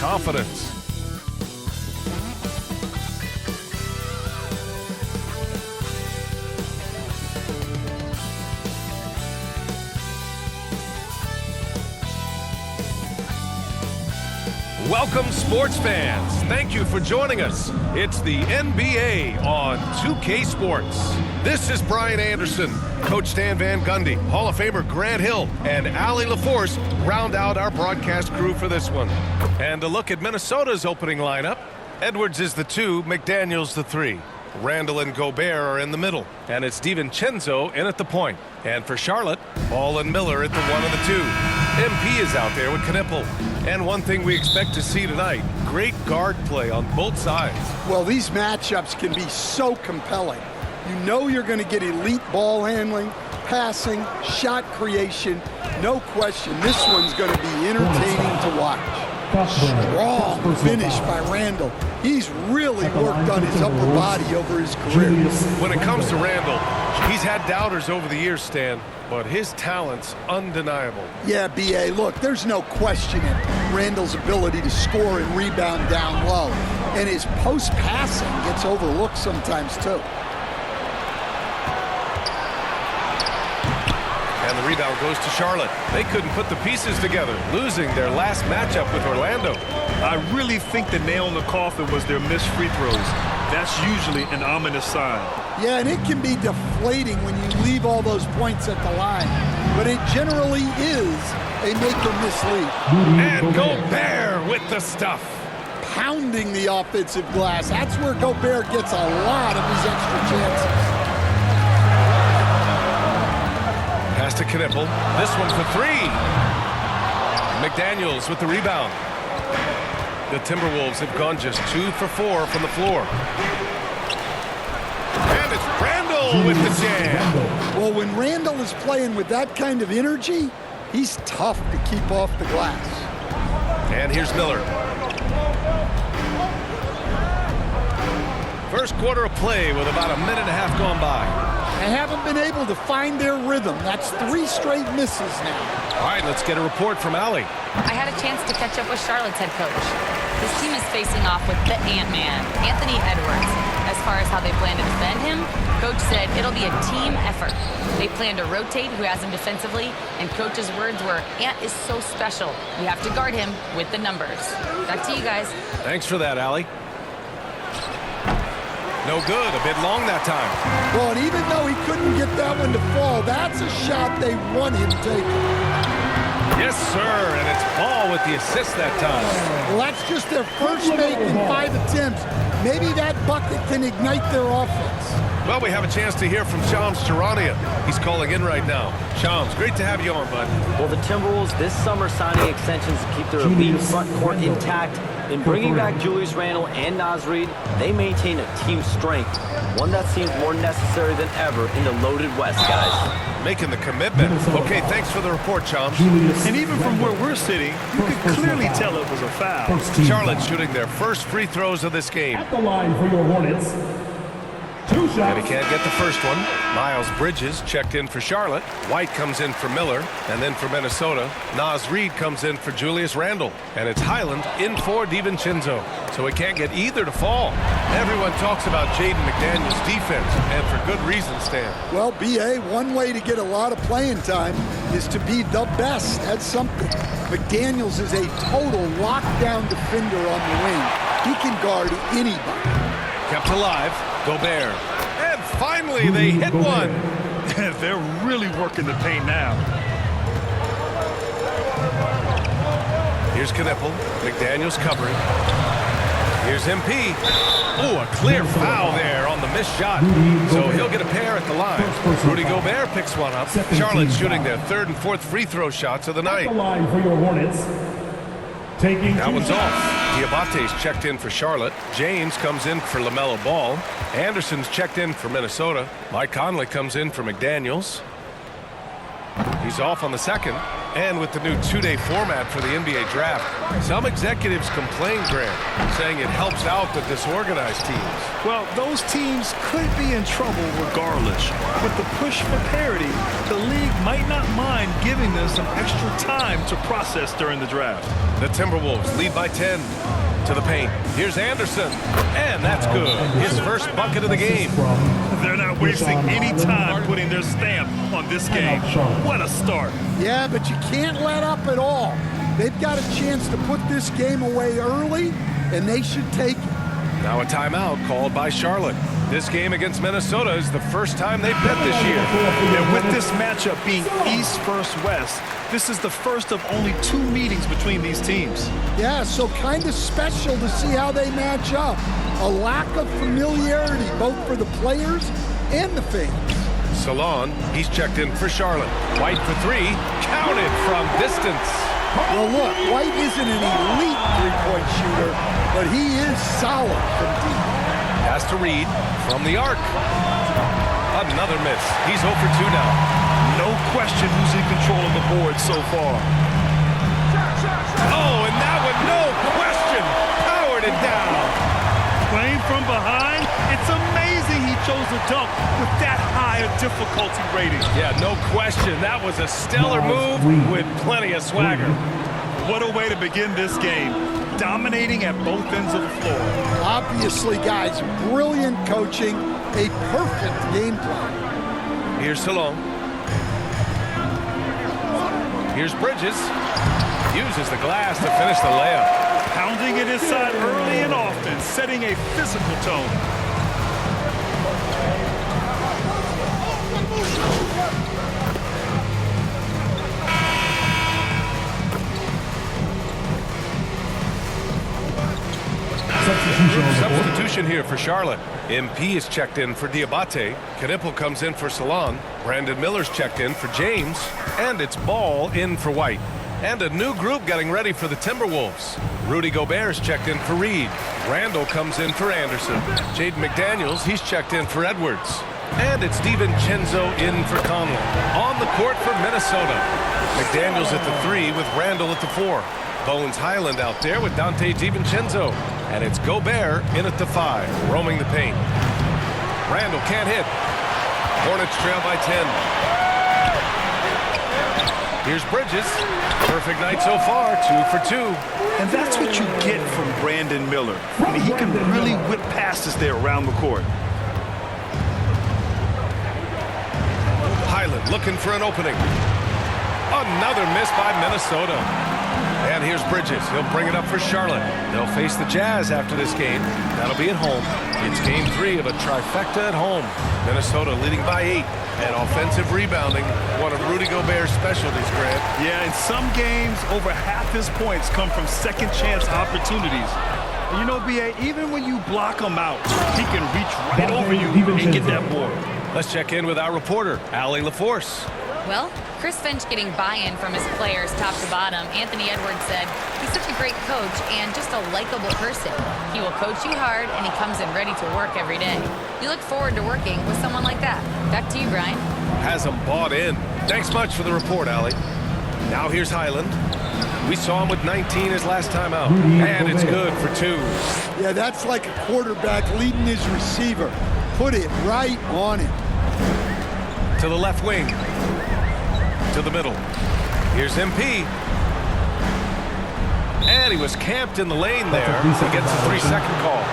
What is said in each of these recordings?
confidence. Welcome, sports fans. Thank you for joining us. It's the NBA on 2K Sports. This is Brian Anderson. Coach Stan Van Gundy, Hall of Famer Grant Hill, and Allie LaForce round out our broadcast crew for this one. And a look at Minnesota's opening lineup. Edwards is the 2, McDaniels the 3. Randall and Gobert are in the middle, and it's DiVincenzo in at the point. And for Charlotte, Ball and Miller at the 1 and the 2. MP is out there with Knipple. And one thing we expect to see tonight, great guard play on both sides. Well, these matchups can be so compelling. You know you're going to get elite ball handling, passing, shot creation. No question, this one's going to be entertaining to watch. Strong finish by Randall. He's really worked on his upper body over his career. When it comes to Randall, he's had doubters over the years, Stan, but his talent's undeniable. Yeah, B.A., look, there's no questioning Randall's ability to score and rebound down low. And his post-passing gets overlooked sometimes, too. And the rebound goes to Charlotte. They couldn't put the pieces together, losing their last matchup with Orlando. I really think the nail in the coffin was their missed free throws. That's usually an ominous sign. Yeah, and it can be deflating when you leave all those points at the line. But it generally is a make-or-miss lead. And Gobert with the stuff. Pounding the offensive glass. That's where Gobert gets a lot of his extra chances. Pass to Knipple. This one for 3. McDaniels with the rebound. The Timberwolves have gone just 2 for 4 from the floor. And it's Randall with the jam. Well, when Randall is playing with that kind of energy, he's tough to keep off the glass. And here's Miller. First quarter of play with about a minute and a half gone by. They haven't been able to find their rhythm. That's 3 straight misses now. All right, let's get a report from Allie. I had a chance to catch up with Charlotte's head coach. His team is facing off with the Ant-Man, Anthony Edwards. As far as how they plan to defend him, Coach said it'll be a team effort. They plan to rotate who has him defensively, and Coach's words were, Ant is so special. We have to guard him with the numbers. Back to you guys. Thanks for that, Allie. No good, a bit long that time. Well, and even though he couldn't get that one to fall, that's a shot they want him taking. Yes, sir, and it's Ball with the assist that time. Well, that's just their first make in 5 attempts. Maybe that bucket can ignite their offense. Well, we have a chance to hear from Shams Charania. He's calling in right now. Shams, great to have you on, bud. Well, the Timberwolves this summer signing extensions to keep their elite front court intact. In bringing back Julius Randle and Naz Reid, they maintain a team strength, one that seems more necessary than ever in the loaded West, guys. Making the commitment. Okay, thanks for the report, Shams. And even from where we're sitting, you can clearly tell it was a foul. Charlotte shooting their first free throws of this game. At the line for your Hornets. 2 shots. And he can't get the first one. Miles Bridges checked in for Charlotte. White comes in for Miller. And then for Minnesota, Naz Reid comes in for Julius Randle. And it's Highland in for DiVincenzo. So he can't get either to fall. Everyone talks about Jaden McDaniels' defense, and for good reason, Stan. Well, B.A., one way to get a lot of playing time is to be the best at something. McDaniels is a total lockdown defender on the wing. He can guard anybody. Kept alive. Gobert. And finally, they hit one. They're really working the paint now. Here's Knipple. McDaniels covering. Here's MP. Oh, a clear foul there on the missed shot. So he'll get a pair at the line. Rudy Gobert picks one up. Charlotte's shooting their 3rd and 4th free throw shots of the night. At the line for your Hornets. Taking that one's off. Diabate's checked in for Charlotte. James comes in for LaMelo Ball. Anderson's checked in for Minnesota. Mike Conley comes in for McDaniels. He's He's off on the second. And with the new two-day format for the NBA draft, some executives complain, Grant, saying it helps out the disorganized teams. Well, those teams could be in trouble regardless. With the push for parity, the league might not mind giving them some extra time to process during the draft. The Timberwolves lead by 10. To the paint. Here's Anderson. And that's good. His first bucket of the game. They're not wasting any time putting their stamp on this game. What a start. Yeah, but you can't let up at all. They've got a chance to put this game away early, and they should take it. Now a timeout called by Charlotte. This game against Minnesota is the first time they've met this year. And with this matchup being East versus West, this is the first of only 2 meetings between these teams. Yeah, so kind of special to see how they match up. A lack of familiarity, both for the players and the fans. Salon, he's checked in for Charlotte. White for 3, counted from distance. Well, look, White isn't an elite three-point shooter, but he is solid from deep. Pass to Reed from the arc. Another miss. He's 0 for 2 now. No question who's in control of the board so far. Oh, and that one, no question, powered it down. Playing from behind, it's amazing he chose to dunk with that high a difficulty rating. Yeah, no question. That was a stellar move with plenty of swagger. What a way to begin this game. Dominating at both ends of the floor. Obviously, guys, brilliant coaching, a perfect game plan. Here's Salon. Here's Bridges. Uses the glass to finish the layup. Pounding it inside early and often, setting a physical tone. Substitution here for Charlotte. MP is checked in for Diabate. Knipple comes in for Salon. Brandon Miller's checked in for James. And it's Ball in for White. And a new group getting ready for the Timberwolves. Rudy Gobert's checked in for Reed. Randall comes in for Anderson. Jaden McDaniels, he's checked in for Edwards. And it's DiVincenzo in for Conley. On the court for Minnesota. McDaniels at the 3 with Randall at the 4. Bones Highland out there with Dante DiVincenzo. And it's Gobert in at the 5, roaming the paint. Randall can't hit. Hornets trail by 10. Here's Bridges. Perfect night so far, 2 for 2. And that's what you get from Brandon Miller. I mean, he can really whip passes there around the court. Highland looking for an opening. Another miss by Minnesota. And here's Bridges. He'll bring it up for Charlotte. They'll face the Jazz after this game. That'll be at home. It's game 3 of a trifecta at home. Minnesota leading by 8. And offensive rebounding, one of Rudy Gobert's specialties, Grant. Yeah, in some games, over half his points come from second chance opportunities. And you know, B.A., even when you block him out, he can reach right over you and get that board. Let's check in with our reporter, Allie LaForce. Well, Chris Finch getting buy-in from his players top to bottom. Anthony Edwards said he's such a great coach and just a likable person. He will coach you hard, and he comes in ready to work every day. We look forward to working with someone like that. Back to you, Brian. Has him bought in. Thanks much for the report, Allie. Now here's Highland. We saw him with 19 his last time out, and it's good for 2. Yeah, that's like a quarterback leading his receiver. Put it right on him. To the left wing. To the middle. Here's MP. And he was camped in the lane there. He gets a 3-second call.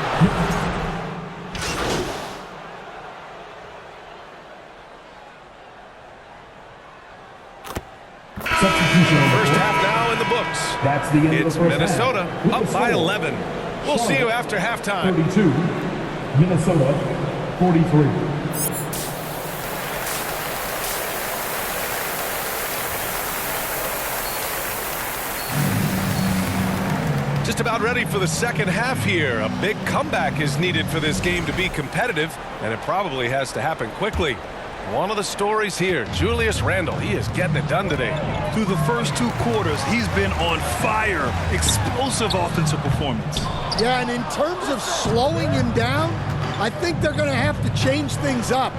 First half now in the books. That's the end It's of the first Minnesota half. up by 11. We'll see you after halftime. 32, Minnesota 43. Just about ready for the second half here. A big comeback is needed for this game to be competitive, and it probably has to happen quickly. One of the stories here, Julius Randle. He is getting it done today. Through the first 2 quarters, he's been on fire. Explosive offensive performance. Yeah, and in terms of slowing him down, I think they're going to have to change things up.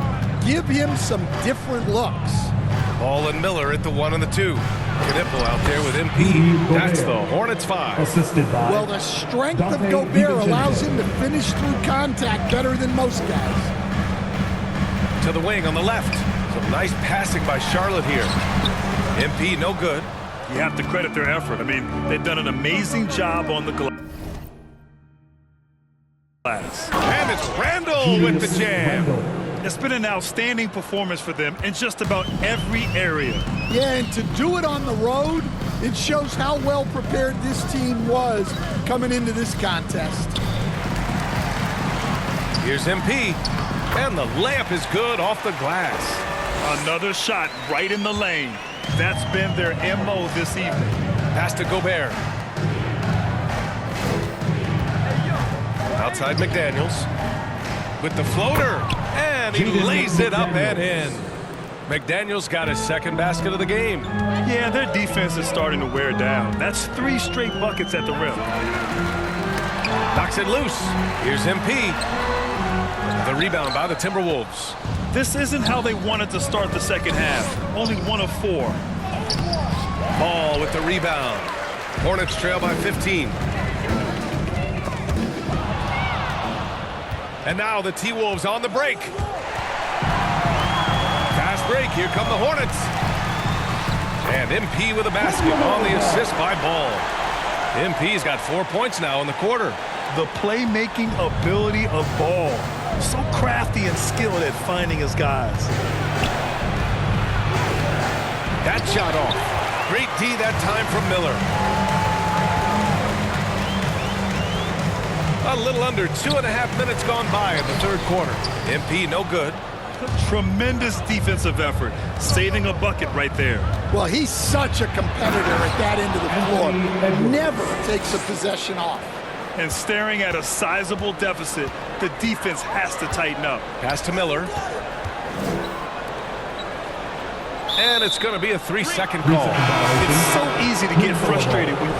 Give him some different looks. Ball and Miller at the 1 and the 2. Knipple out there with MP. That's the Hornets 5. Assisted by Well, the strength of Dante Gobert DiVincenzo. allows him to finish through contact better than most guys. To the wing on the left. Some nice passing by Charlotte here. MP no good. You have to credit their effort. I mean, they've done an amazing job on the glass. And it's Randall with the jam. Randall. It's been an outstanding performance for them in just about every area. Yeah, and to do it on the road, it shows how well prepared this team was coming into this contest. Here's MP. And the layup is good off the glass. Another shot right in the lane. That's been their MO this evening. Pass to Gobert. Outside McDaniels. With the floater. And he lays it up and in. McDaniels got his second basket of the game. Yeah, their defense is starting to wear down. That's 3 straight buckets at the rim. Knocks it loose. Here's MP. The rebound by the Timberwolves. This isn't how they wanted to start the second half. Only 1 of 4. Ball with the rebound. Hornets trail by 15. And now the T-Wolves on the break. Fast break. Here come the Hornets. And MP with a basket on the assist by Ball. MP's got 4 points now in the quarter. The playmaking ability of Ball. So crafty and skilled at finding his guys. That shot off. Great D that time from Miller. A little under 2.5 minutes gone by in the third quarter. MP no good. Tremendous defensive effort. Saving a bucket right there. Well, he's such a competitor at that end of the floor. Never takes a possession off. And staring at a sizable deficit, the defense has to tighten up. Pass to Miller. And it's going to be a 3-second call. It's so easy to get frustrated when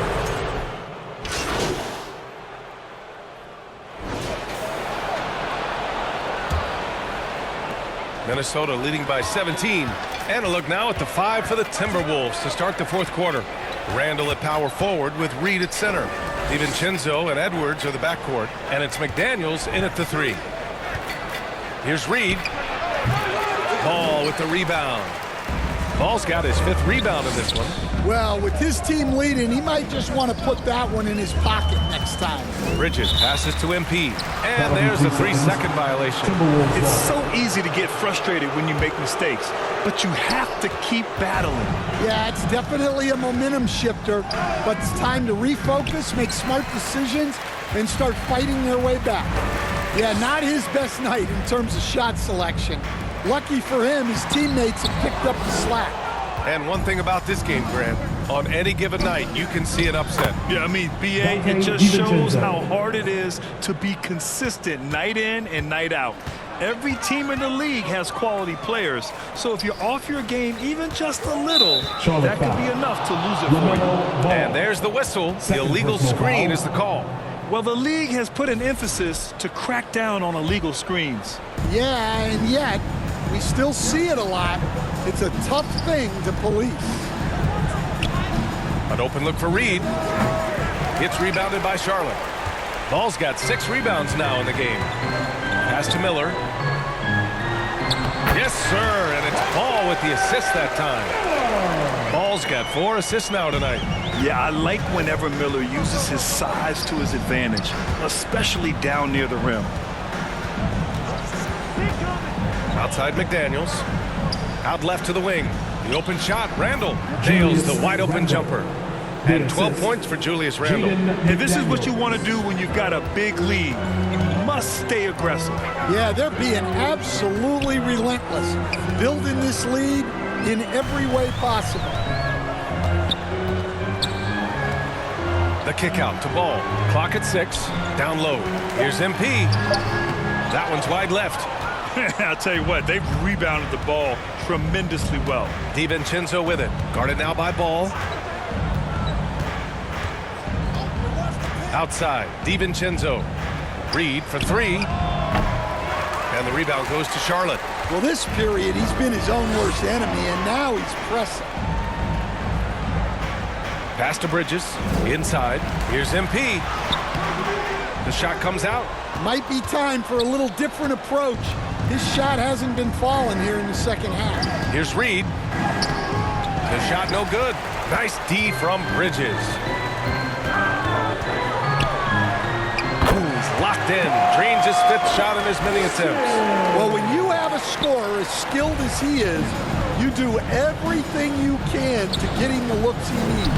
Minnesota leading by 17. And a look now at the 5 for the Timberwolves to start the fourth quarter. Randall at power forward with Reed at center. DiVincenzo and Edwards are the backcourt. And it's McDaniels in at the 3. Here's Reed. Ball with the rebound. Ball's got his 5th rebound in this one. Well, with his team leading, he might just want to put that one in his pocket next time. Bridges passes to MP. And there's a 3-second violation. it's so easy to get frustrated when you make mistakes, but you have to keep battling. Yeah, it's definitely a momentum shifter, but it's time to refocus, make smart decisions, and start fighting their way back. Yeah, not his best night in terms of shot selection. Lucky for him, his teammates have picked up the slack. And one thing about this game, Grant, on any given night, you can see an upset. Yeah, I mean, BA, it just shows how hard it is to be consistent night in and night out. Every team in the league has quality players, so if you're off your game even just a little, that could be enough to lose it for you. And there's the whistle. The illegal screen is the call. Well, the league has put an emphasis to crack down on illegal screens. Yeah, and yet, we still see it a lot. It's a tough thing to police. An open look for Reed. It's rebounded by Charlotte. Ball's got 6 rebounds now in the game. Pass to Miller. Yes, sir, and it's Ball with the assist that time. Ball's got 4 assists now tonight. Yeah, I like whenever Miller uses his size to his advantage, especially down near the rim. Outside McDaniels. Out left to the wing. The open shot, Randall nails the wide open jumper. And 12 points for Julius Randall. And this is what you want to do when you've got a big lead. You must stay aggressive. Yeah, they're being absolutely relentless, building this lead in every way possible. The kick out to Ball. Clock at 6. Down low. Here's MP. That one's wide left. I'll tell you what, they've rebounded the ball tremendously well. DiVincenzo with it. Guarded now by Ball. Outside, DiVincenzo. Reed for 3. And the rebound goes to Charlotte. Well, this period, he's been his own worst enemy, and now he's pressing. Pass to Bridges. Inside. Here's MP. The shot comes out. Might be time for a little different approach. His shot hasn't been falling here in the second half. Here's Reed. The shot no good. Nice D from Bridges. He's locked in. Drains his 5th shot in as many attempts. Well, when you have a scorer as skilled as he is, you do everything you can to get him the looks he needs.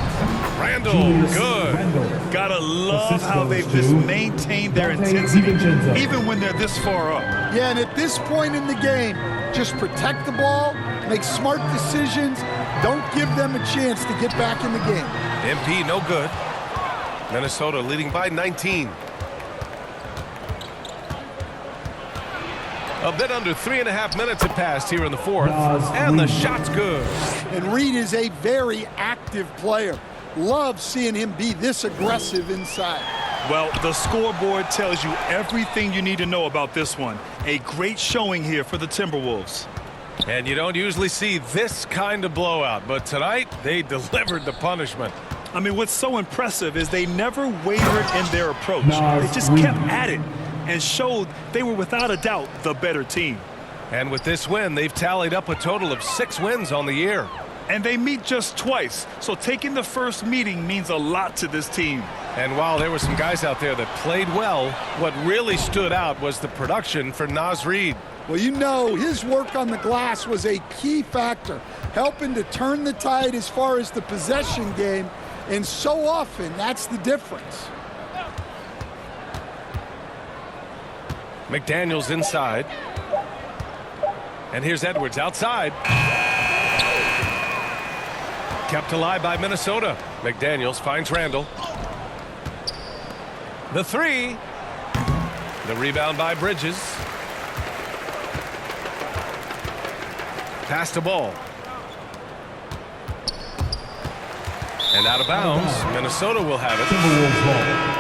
Randall, Julius good. Randle. Gotta love Assist how goes they've to just maintained their Dante intensity, DiVincenzo. even when they're this far up. Yeah, and at this point in the game, just protect the ball, make smart decisions, don't give them a chance to get back in the game. MP no good. Minnesota leading by 19. A bit under 3.5 minutes have passed here in the 4th. And the shot's good. And Reed is a very active player. Love seeing him be this aggressive inside. Well, the scoreboard tells you everything you need to know about this one. A great showing here for the Timberwolves. And you don't usually see this kind of blowout, but tonight they delivered the punishment. I mean, what's so impressive is they never wavered in their approach. Nas They just Reed. kept at it and showed they were without a doubt the better team. And with this win, they've tallied up a total of 6 wins on the year. And they meet just twice, so taking the first meeting means a lot to this team. And while there were some guys out there that played well, what really stood out was the production for Naz Reid. Well, you know, his work on the glass was a key factor, helping to turn the tide as far as the possession game, and so often that's the difference. McDaniels inside. And here's Edwards outside. Kept alive by Minnesota. McDaniels finds Randall. The 3. The rebound by Bridges. Pass to Ball. And out of bounds. Minnesota will have it. Timberwolves ball.